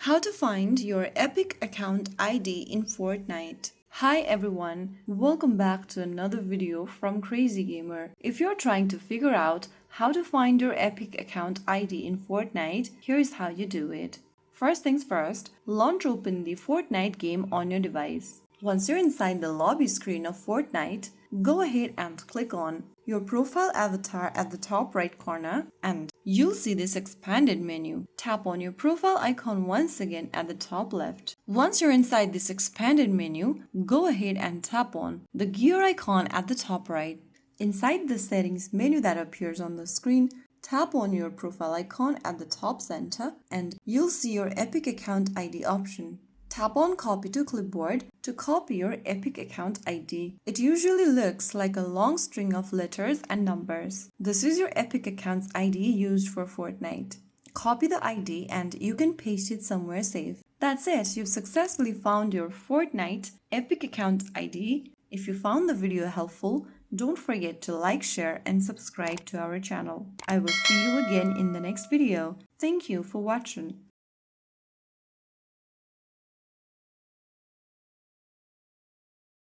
How to find your Epic account ID in Fortnite. Hi everyone, welcome back to another video from Crazy Gamer. If you're trying to figure out how to find your Epic account ID in Fortnite, here's how you do it. First things first, launch open the Fortnite game on your device. Once you're inside the lobby screen of Fortnite, go ahead and click on your profile avatar at the top right corner and you'll see this expanded menu. Tap on your profile icon once again at the top left. Once you're inside this expanded menu, go ahead and tap on the gear icon at the top right. Inside the settings menu that appears on the screen, tap on your profile icon at the top center and you'll see your Epic account ID option. Tap on Copy to Clipboard to copy your Epic account ID. It usually looks like a long string of letters and numbers. This is your Epic account's ID used for Fortnite. Copy the ID and you can paste it somewhere safe. That's it, you've successfully found your Fortnite Epic account ID. If you found the video helpful, don't forget to like, share and subscribe to our channel. I will see you again in the next video. Thank you for watching.